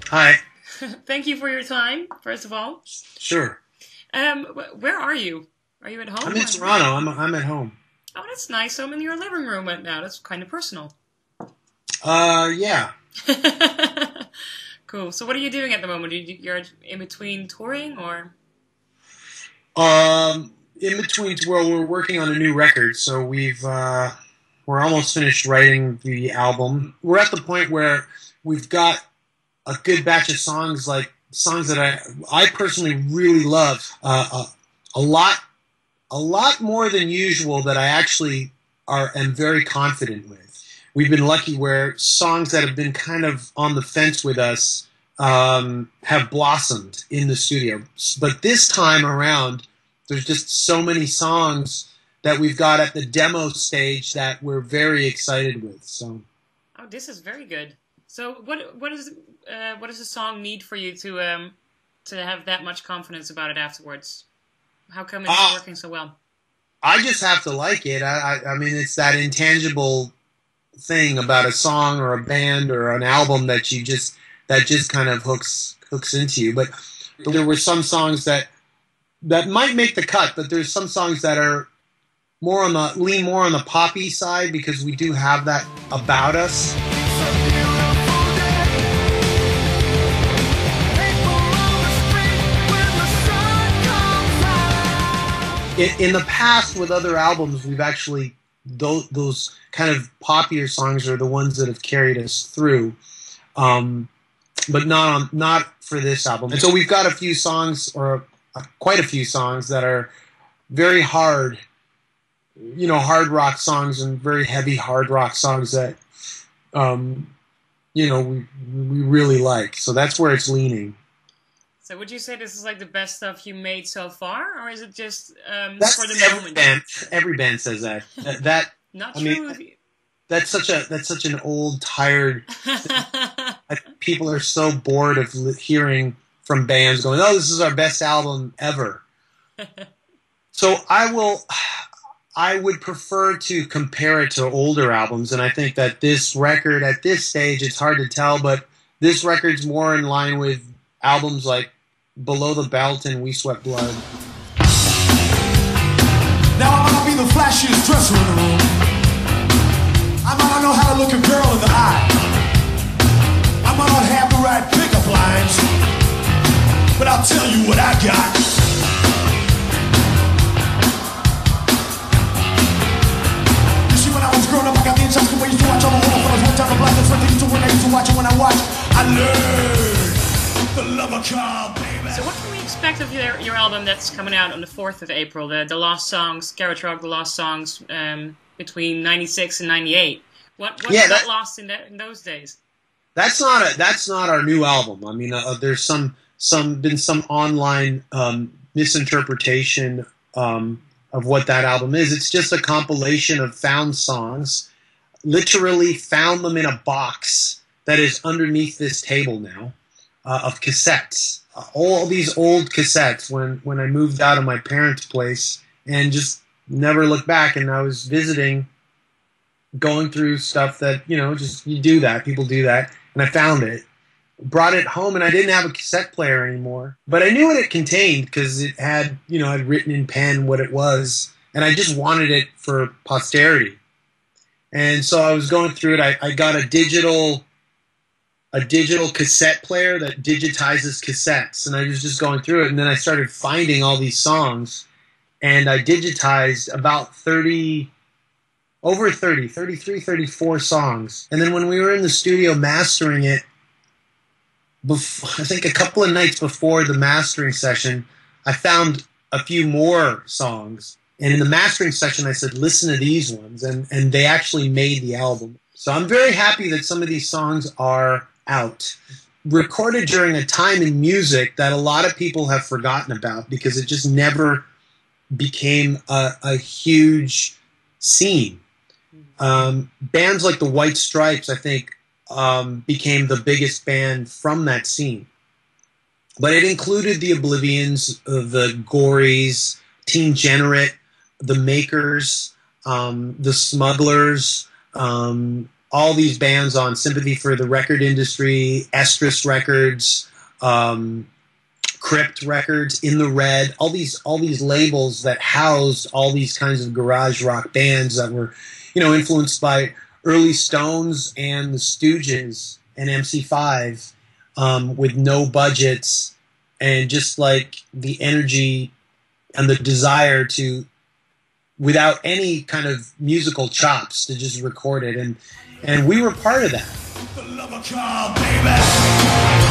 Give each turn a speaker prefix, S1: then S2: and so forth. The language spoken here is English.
S1: Hi.
S2: Thank you for your time, first of all.
S1: Sure.
S2: Where are you? Are you at home?
S1: I'm in Toronto. I'm at home.
S2: Oh, that's nice. So I'm in your living room right now. That's kind of personal.
S1: Yeah.
S2: Cool. So what are you doing at the moment? You're in between touring, or?
S1: In between, well, we're working on a new record, so we're almost finished writing the album. We're at the point where we've got a good batch of songs, like songs that I personally really love. A lot more than usual that I actually am very confident with. We've been lucky where songs that have been kind of on the fence with us have blossomed in the studio. But this time around, there's just so many songs that we've got at the demo stage that we're very excited with. So,
S2: oh, this is very good. So, what does a song need for you to have that much confidence about it afterwards? How come it's working so well?
S1: I just have to like it. I mean, it's that intangible thing about a song or a band or an album that just kind of hooks into you. But there were some songs that might make the cut, but there's some songs that are lean more on the poppy side because we do have that about us. In the past, with other albums, we've actually those kind of poppier songs are the ones that have carried us through, but not for this album. And so we've got a few songs, or quite a few songs that are very hard, hard rock songs and very heavy hard rock songs that, we really like. So that's where it's leaning.
S2: So would you say this is like the best stuff you made so far, or is it just
S1: that's
S2: for the moment?
S1: Every band says that. That
S2: not
S1: I
S2: true.
S1: Mean, that's such an old, tired. People are so bored of hearing from bands going, "Oh, this is our best album ever." So I would prefer to compare it to older albums, and I think that this record at this stage, it's hard to tell, but this record's more in line with albums like Below the Belt and We Sweat Blood.
S3: Now I might not be the flashiest dresser in the room. I might not know how to look a girl in the eye. I might not have the right pickup lines. But I'll tell you what I got. You see, when I was growing up, I got the interesting ways to watch all the horror films. One time I blocked the friend they used to when I used to watch it. When I watched, I learned the love of car, baby.
S2: So what can we expect of your album that's coming out on the 4th of April? The Lost Songs, Garage Rock, The Lost Songs, between 96 and 98. What got lost in those days?
S1: That's not our new album. I mean, there's been some online misinterpretation of what that album is. It's just a compilation of found songs. Literally found them in a box that is underneath this table now. Of cassettes, all these old cassettes when I moved out of my parents' place and just never looked back. And I was visiting, going through stuff that, you do that. People do that. And I found it, brought it home, and I didn't have a cassette player anymore. But I knew what it contained because it had, I'd written in pen what it was. And I just wanted it for posterity. And so I was going through it. I got a digital cassette player that digitizes cassettes, and I was just going through it, and then I started finding all these songs, and I digitized about 33, 34 songs. And then when we were in the studio mastering it, I think a couple of nights before the mastering session, I found a few more songs, and in the mastering session I said, listen to these ones, and they actually made the album. So I'm very happy that some of these songs are out, recorded during a time in music that a lot of people have forgotten about because it just never became a huge scene. Bands like the White Stripes, I think, became the biggest band from that scene. But it included the Oblivions, the Gories, Teen Generate, the Makers, the Smugglers, all these bands on Sympathy for the Record Industry, Estrus Records, Crypt Records, In the Red, all these labels that housed all these kinds of garage rock bands that were, influenced by early Stones and the Stooges and MC5, with no budgets and just like the energy and the desire to, without any kind of musical chops, to just record it, and we were part of that.
S3: The love of car, baby.